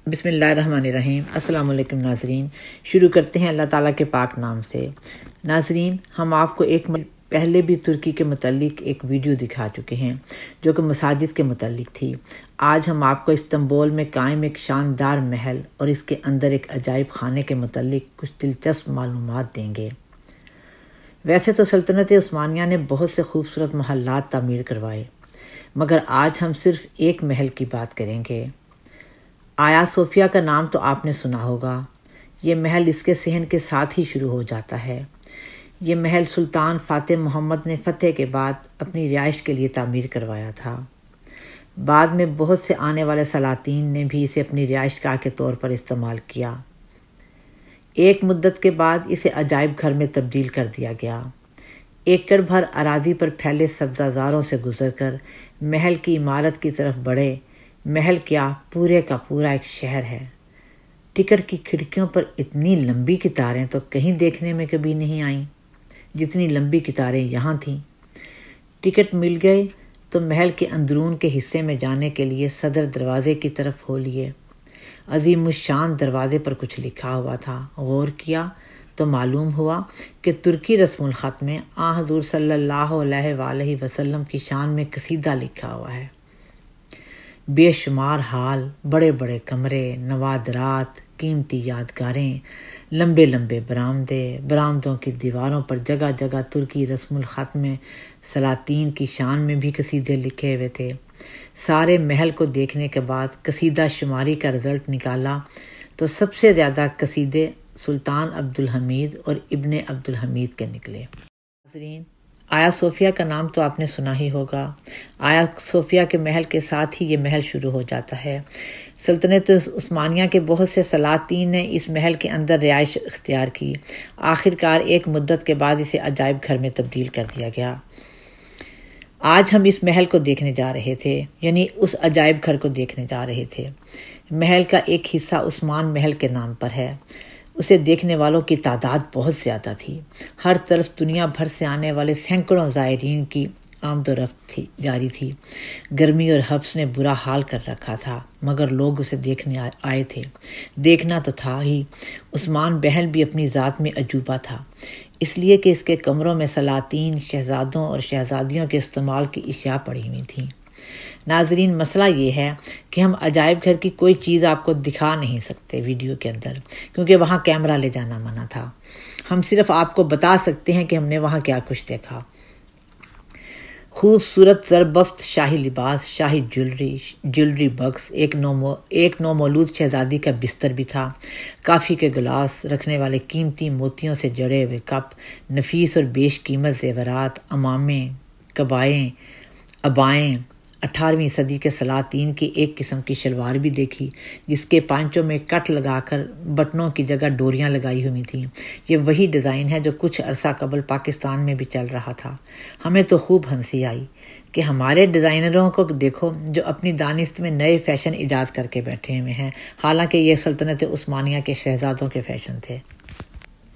بسم اللہ الرحمن الرحیم۔ السلام علیکم ناظرین، شروع کرتے ہیں اللہ تعالیٰ کے پاک نام سے۔ ناظرین، ہم آپ کو ایک پہلے بھی ترکی کے متعلق ایک ویڈیو دکھا چکے ہیں جو کہ مساجد کے متعلق تھی۔ آج ہم آپ کو استنبول میں قائم ایک شاندار محل اور اس کے اندر ایک عجائب خانے کے متعلق کچھ دلچسپ معلومات دیں گے۔ ویسے تو سلطنت عثمانیہ نے بہت سے خوبصورت محلات تعمیر کروائے، مگر آج ہم صرف ایک محل کی بات کریں گے۔ آیا صوفیہ کا نام تو آپ نے سنا ہوگا۔ یہ محل اس کے صحن کے ساتھ ہی شروع ہو جاتا ہے۔ یہ محل سلطان فاتح محمد نے فتح کے بعد اپنی رہائش کے لیے تعمیر کروایا تھا۔ بعد میں بہت سے آنے والے سلاطین نے بھی اسے اپنی رہائش گاہ کے طور پر استعمال کیا۔ ایک مدت کے بعد اسے عجائب گھر میں تبدیل کر دیا گیا۔ ایکڑ بھر اراضی پر پھیلے سبزہ زاروں سے گزر کر محل کی عمارت کی طرف بڑھے۔ محل کیا، پورے کا پورا ایک شہر ہے۔ ٹکٹ کی کھڑکیوں پر اتنی لمبی قطاریں تو کہیں دیکھنے میں کبھی نہیں آئیں جتنی لمبی قطاریں یہاں تھیں۔ ٹکٹ مل گئے تو محل کے اندرون کے حصے میں جانے کے لیے صدر دروازے کی طرف ہو لیے۔ عظیم الشان دروازے پر کچھ لکھا ہوا تھا۔ غور کیا تو معلوم ہوا کہ ترکی رسم الخط میں حضور صلی اللہ علیہ وآلہ وسلم کی شان میں قصیدہ لکھا ہوا ہے۔ بے شمار ہال، بڑے بڑے کمرے، نوادرات، قیمتی یادگاریں، لمبے لمبے برآمدوں کی دیواروں پر جگہ جگہ ترکی رسم الخط میں سلاطین کی شان میں بھی قصیدے لکھے ہوئے تھے۔ سارے محل کو دیکھنے کے بعد قصیدہ شماری کا رزلٹ نکالا تو سب سے زیادہ قصیدے سلطان عبدالحمید اور ابن عبدالحمید کے نکلے۔ ناظرین، آیا صوفیہ کا نام تو آپ نے سنا ہی ہوگا۔ آیا صوفیہ کے محل کے ساتھ ہی یہ محل شروع ہو جاتا ہے۔ سلطنت عثمانیہ کے بہت سے سلاطین نے اس محل کے اندر رہائش اختیار کی۔ آخرکار ایک مدت کے بعد اسے عجائب گھر میں تبدیل کر دیا گیا۔ آج ہم اس محل کو دیکھنے جا رہے تھے، یعنی اس عجائب گھر کو دیکھنے جا رہے تھے۔ محل کا ایک حصہ عثمان محل کے نام پر ہے۔ اسے دیکھنے والوں کی تعداد بہت زیادہ تھی۔ ہر طرف دنیا بھر سے آنے والے سینکڑوں زائرین کی آمد و رفت جاری تھی۔ گرمی اور حبس نے برا حال کر رکھا تھا، مگر لوگ اسے دیکھنے آئے تھے۔ دیکھنا تو تھا ہی۔ عثمان محل بھی اپنی ذات میں عجوبہ تھا، اس لیے کہ اس کے کمروں میں سلاطین، شہزادوں اور شہزادیوں کے استعمال کی اشیاء پڑی ہوئی تھیں۔ ناظرین، مسئلہ یہ ہے کہ ہم عجائب گھر کی کوئی چیز آپ کو دکھا نہیں سکتے ویڈیو کے اندر، کیونکہ وہاں کیمرہ لے جانا منع تھا۔ ہم صرف آپ کو بتا سکتے ہیں کہ ہم نے وہاں کیا کچھ دیکھا۔ خوبصورت زربفت شاہی لباس، شاہی جیولری بکس، ایک نومولود شہزادی کا بستر بھی تھا، کافی کے گلاس، رکھنے والے قیمتی موتیوں سے جڑے ہوئے کپ، نفیس اور بیش قیمت زیورات، امامے، عبائیں۔ 18ویں صدی کے سلاطین کی ایک قسم کی شلوار بھی دیکھی جس کے پانچوں میں کٹ لگا کر بٹنوں کی جگہ ڈوریاں لگائی ہوئی تھیں۔ یہ وہی ڈیزائن ہے جو کچھ عرصہ قبل پاکستان میں بھی چل رہا تھا۔ ہمیں تو خوب ہنسی آئی کہ ہمارے ڈیزائنروں کو دیکھو جو اپنی دانست میں نئے فیشن ایجاد کر کے بیٹھے ہوئے ہیں، حالانکہ یہ سلطنت عثمانیہ کے شہزادوں کے فیشن تھے۔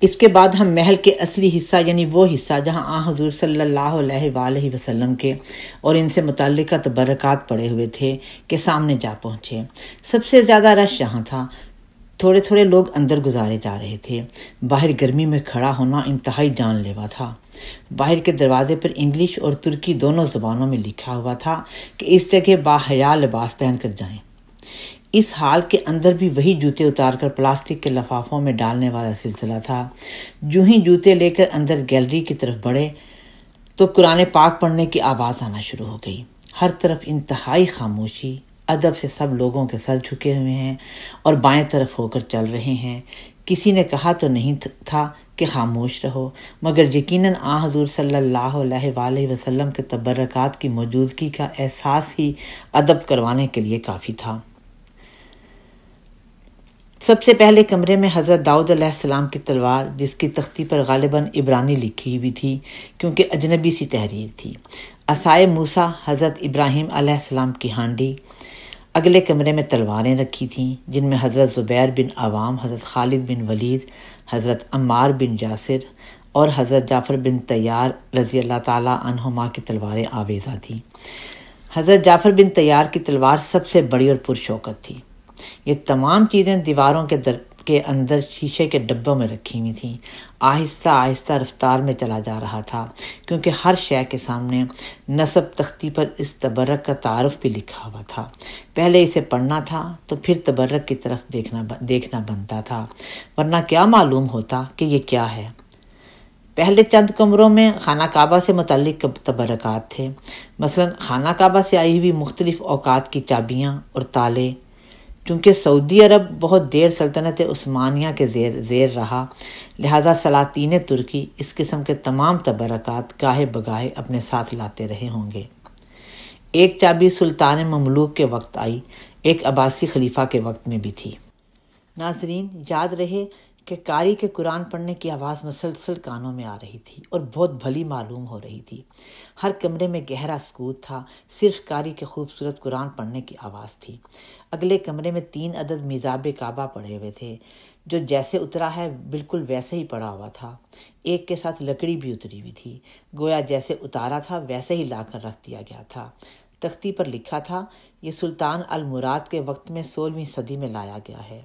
اس کے بعد ہم محل کے اصلی حصہ، یعنی وہ حصہ جہاں حضور صلی اللہ علیہ وآلہ وسلم کے اور ان سے متعلقہ تبرکات پڑے ہوئے تھے، کے سامنے جا پہنچے۔ سب سے زیادہ رش یہاں تھا۔ تھوڑے تھوڑے لوگ اندر گزارے جا رہے تھے۔ باہر گرمی میں کھڑا ہونا انتہائی جان لیوا تھا۔ باہر کے دروازے پر انگلش اور ترکی دونوں زبانوں میں لکھا ہوا تھا کہ اس جگہ باحیا لباس پہن کر جائیں۔ اس حال کے اندر بھی وہی جوتے اتار کر پلاسٹک کے لفافوں میں ڈالنے والا سلسلہ تھا۔ جو ہی جوتے لے کر اندر گیلری کی طرف بڑھے تو قرآن پاک پڑھنے کی آواز آنا شروع ہو گئی۔ ہر طرف انتہائی خاموشی، ادب سے سب لوگوں کے سر جھکے ہوئے ہیں اور بائیں طرف ہو کر چل رہے ہیں۔ کسی نے کہا تو نہیں تھا کہ خاموش رہو، مگر یقیناً حضور صلی اللہ علیہ وآلہ وسلم کے تبرکات کی موجودگی کا احساس ہی ادب کروانے کے لیے کافی تھا۔ سب سے پہلے کمرے میں حضرت داؤد علیہ السلام کی تلوار، جس کی تختی پر غالباً عبرانی لکھی ہوئی تھی کیونکہ اجنبی سی تحریر تھی۔ عصائے موسیٰ، حضرت ابراہیم علیہ السلام کی ہانڈی۔ اگلے کمرے میں تلواریں رکھی تھیں جن میں حضرت زبیر بن عوام، حضرت خالد بن ولید، حضرت عمار بن یاسر اور حضرت جعفر بن طیار رضی اللہ تعالیٰ عنہما کی تلواریں آویزاں تھیں۔ حضرت جعفر بن طیار کی تلوار سب سے بڑی اور پرشوکت تھی۔ یہ تمام چیزیں دیواروں کے اندر شیشے کے ڈبوں میں رکھی ہوئی تھیں۔ آہستہ آہستہ رفتار میں چلا جا رہا تھا، کیونکہ ہر شے کے سامنے نصب تختی پر اس تبرک کا تعارف بھی لکھا ہوا تھا۔ پہلے اسے پڑھنا تھا تو پھر تبرک کی طرف دیکھنا بنتا تھا، ورنہ کیا معلوم ہوتا کہ یہ کیا ہے۔ پہلے چند کمروں میں خانہ کعبہ سے متعلق تبرکات تھے، مثلا خانہ کعبہ سے آئی ہوئی مختلف اوقات کی چابیاں اور تالے۔ چونکہ سعودی عرب بہت دیر سلطنت عثمانیہ کے زیر رہا، لہذا سلاطین ترکی اس قسم کے تمام تبرکات گاہے بگاہے اپنے ساتھ لاتے رہے ہوں گے۔ ایک چابی سلطان مملوک کے وقت آئی، ایک عباسی خلیفہ کے وقت میں بھی تھی۔ ناظرین، یاد رہے کہ قاری کے قرآن پڑھنے کی آواز مسلسل کانوں میں آ رہی تھی اور بہت بھلی معلوم ہو رہی تھی۔ ہر کمرے میں گہرا سکوت تھا، صرف قاری کے خوبصورت قرآن پڑھنے کی آواز تھی۔ اگلے کمرے میں 3 عدد میزاب کعبہ پڑے ہوئے تھے، جو جیسے اترا ہے بالکل ویسے ہی پڑا ہوا تھا۔ ایک کے ساتھ لکڑی بھی اتری ہوئی تھی، گویا جیسے اتارا تھا ویسے ہی لا کر رکھ دیا گیا تھا۔ تختی پر لکھا تھا، یہ سلطان المراد کے وقت میں 16ویں صدی میں لایا گیا ہے۔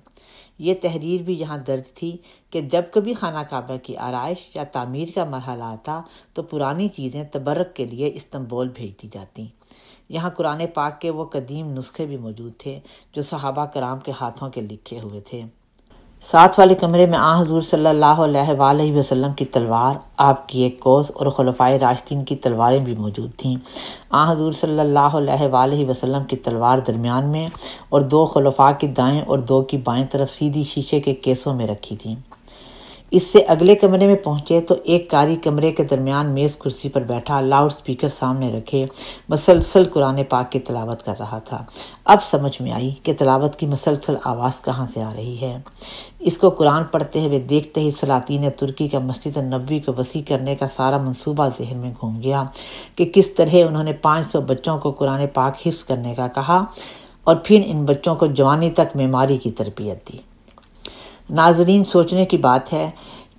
یہ تحریر بھی یہاں درج تھی کہ جب کبھی خانہ کعبہ کی آرائش یا تعمیر کا مرحلہ آتا تو پرانی چیزیں تبرک کے لیے استنبول بھیج دی جاتی۔ یہاں قرآن پاک کے وہ قدیم نسخے بھی موجود تھے جو صحابہ کرام کے ہاتھوں کے لکھے ہوئے تھے۔ ساتھ والے کمرے میں حضور صلی اللہ علیہ وآلہ وسلم کی تلوار، آپ کی ایک قوس اور خلفائے راشدین کی تلواریں بھی موجود تھیں۔ حضور صلی اللہ علیہ وآلہ وسلم کی تلوار درمیان میں اور 2 خلفاء کی دائیں اور 2 کی بائیں طرف سیدھی شیشے کے کیسوں میں رکھی تھیں۔ اس سے اگلے کمرے میں پہنچے تو ایک قاری کمرے کے درمیان میز کرسی پر بیٹھا لاؤڈ سپیکر سامنے رکھے مسلسل قرآن پاک کی تلاوت کر رہا تھا۔ اب سمجھ میں آئی کہ تلاوت کی مسلسل آواز کہاں سے آ رہی ہے۔ اس کو قرآن پڑھتے ہوئے دیکھتے ہی سلاطین ترکی کا مسجد نبوی کو وسیع کرنے کا سارا منصوبہ ذہن میں گھوم گیا کہ کس طرح انہوں نے 500 بچوں کو قرآن پاک حفظ کرنے کا کہا اور پھر ان بچوں کو جوانی تک معماری کی تربیت دی۔ ناظرین، سوچنے کی بات ہے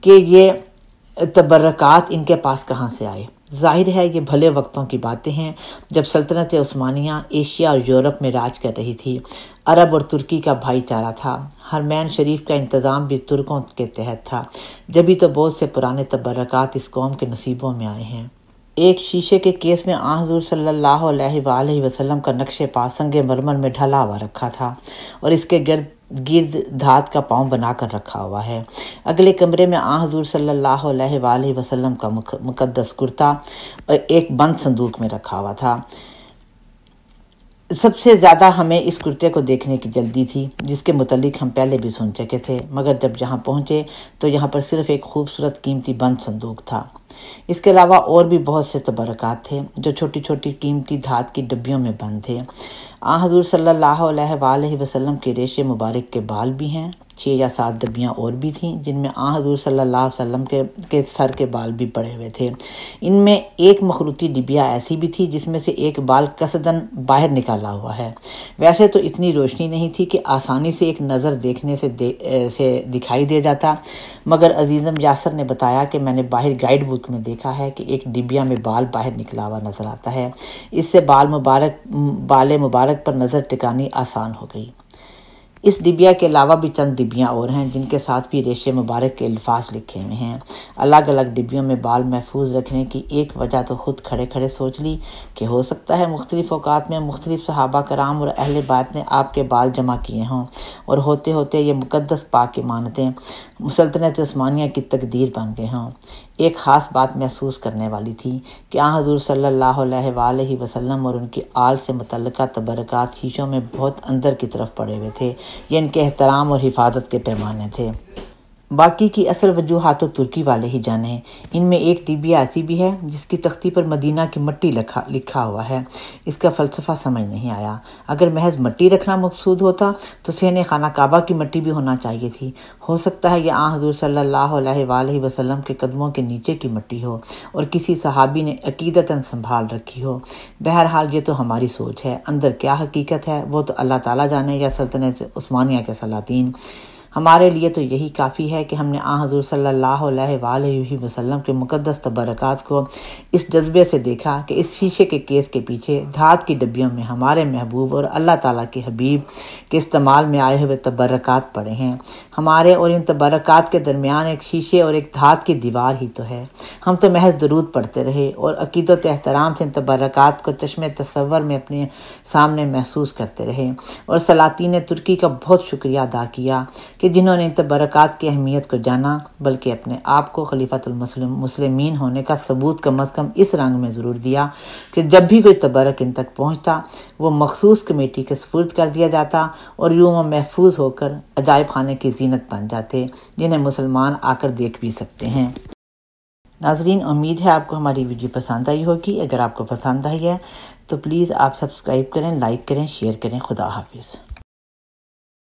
کہ یہ تبرکات ان کے پاس کہاں سے آئے۔ ظاہر ہے یہ بھلے وقتوں کی باتیں ہیں جب سلطنت عثمانیہ ایشیا اور یورپ میں راج کر رہی تھی۔ عرب اور ترکی کا بھائی چارہ تھا، حرمین شریف کا انتظام بھی ترکوں کے تحت تھا، جبھی تو بہت سے پرانے تبرکات اس قوم کے نصیبوں میں آئے ہیں۔ ایک شیشے کے کیس میں حضور صلی اللہ علیہ وآلہ وسلم کا نقش پا سنگ مرمر میں ڈھلا ہوا رکھا تھا اور اس کے گرد دھات کا پاؤں بنا کر رکھا ہوا ہے۔ اگلے کمرے میں حضور صلی اللہ علیہ وآلہ وسلم کا مقدس کرتا اور ایک بند صندوق میں رکھا ہوا تھا۔ سب سے زیادہ ہمیں اس کرتے کو دیکھنے کی جلدی تھی، جس کے متعلق ہم پہلے بھی سن چکے تھے، مگر جب یہاں پہنچے تو یہاں پر صرف ایک خوبصورت قیمتی بند صندوق تھا۔ اس کے علاوہ اور بھی بہت سے تبرکات تھے جو چھوٹی چھوٹی قیمتی دھات کی ڈبیوں میں بند تھے۔ حضور صلی اللہ علیہ وآلہ وسلم کے ریشے مبارک کے بال بھی ہیں، 6 یا 7 ڈبیاں اور بھی تھیں جن میں حضور صلی اللہ علیہ وسلم کے سر کے بال بھی پڑے ہوئے تھے۔ ان میں ایک مخروطی ڈبیا ایسی بھی تھی جس میں سے ایک بال قصداً باہر نکالا ہوا ہے۔ ویسے تو اتنی روشنی نہیں تھی کہ آسانی سے ایک نظر دیکھنے سے دکھائی دے جاتا، مگر عزیزم یاسر نے بتایا کہ میں نے باہر گائیڈ بک میں دیکھا ہے کہ ایک ڈبیا میں بال باہر نکلا ہوا نظر آتا ہے۔ اس سے بال مبارک پر نظر ٹکانی آسان ہو گئی۔ اس ڈبیا کے علاوہ بھی چند ڈبیاں اور ہیں جن کے ساتھ بھی ریشے مبارک کے الفاظ لکھے ہوئے ہیں۔ الگ الگ ڈبیوں میں بال محفوظ رکھنے کی ایک وجہ تو خود کھڑے کھڑے سوچ لی کہ ہو سکتا ہے مختلف اوقات میں مختلف صحابہ کرام اور اہل بیت نے آپ کے بال جمع کیے ہوں اور ہوتے ہوتے یہ مقدس پاک امانتیں سلطنت عثمانیہ کی تقدیر بن گئے ہوں۔ ایک خاص بات محسوس کرنے والی تھی کہ حضور صلی اللہ علیہ وآلہ وسلم اور ان کی آل سے متعلقہ تبرکات شیشوں میں بہت اندر کی طرف پڑے ہوئے تھے۔ یہ ان کے احترام اور حفاظت کے پیمانے تھے۔ باقی کی اصل وجوہات تو ترکی والے ہی جانے۔ ان میں ایک ڈبیا ایسی بھی ہے جس کی تختی پر مدینہ کی مٹی لکھا ہوا ہے۔ اس کا فلسفہ سمجھ نہیں آیا۔ اگر محض مٹی رکھنا مقصود ہوتا تو صحن خانہ کعبہ کی مٹی بھی ہونا چاہیے تھی۔ ہو سکتا ہے یہ حضور صلی اللہ علیہ وآلہ وسلم کے قدموں کے نیچے کی مٹی ہو اور کسی صحابی نے عقیدتاً سنبھال رکھی ہو۔ بہرحال یہ تو ہماری سوچ ہے، اندر کیا حقیقت ہے وہ تو اللہ تعالیٰ جانے یا سلطنت عثمانیہ کے سلاطین۔ ہمارے لیے تو یہی کافی ہے کہ ہم نے حضور صلی اللہ علیہ وآلہ وسلم کے مقدس تبرکات کو اس جذبے سے دیکھا کہ اس شیشے کے کیس کے پیچھے دھات کی ڈبیوں میں ہمارے محبوب اور اللہ تعالیٰ کے حبیب کے استعمال میں آئے ہوئے تبرکات پڑے ہیں۔ ہمارے اور ان تبرکات کے درمیان ایک شیشے اور ایک دھات کی دیوار ہی تو ہے۔ ہم تو محض درود پڑھتے رہے اور عقیدت و احترام سے ان تبرکات کو چشم تصور میں اپنے سامنے محسوس کرتے رہے، اور سلاطین ترکی کا بہت شکریہ ادا کیا کہ جنہوں نے ان تبرکات کی اہمیت کو جانا، بلکہ اپنے آپ کو خلیفۃ المسلمین ہونے کا ثبوت کم از کم اس رنگ میں ضرور دیا کہ جب بھی کوئی تبرک ان تک پہنچتا وہ مخصوص کمیٹی کے سپرد کر دیا جاتا اور یوں وہ محفوظ ہو کر عجائب خانے کی زینت بن جاتے جنہیں مسلمان آ کر دیکھ بھی سکتے ہیں۔ ناظرین، امید ہے آپ کو ہماری ویڈیو پسند آئی ہوگی۔ اگر آپ کو پسند آئی ہے تو پلیز آپ سبسکرائب کریں، لائک کریں، شیئر کریں۔ خدا حافظ۔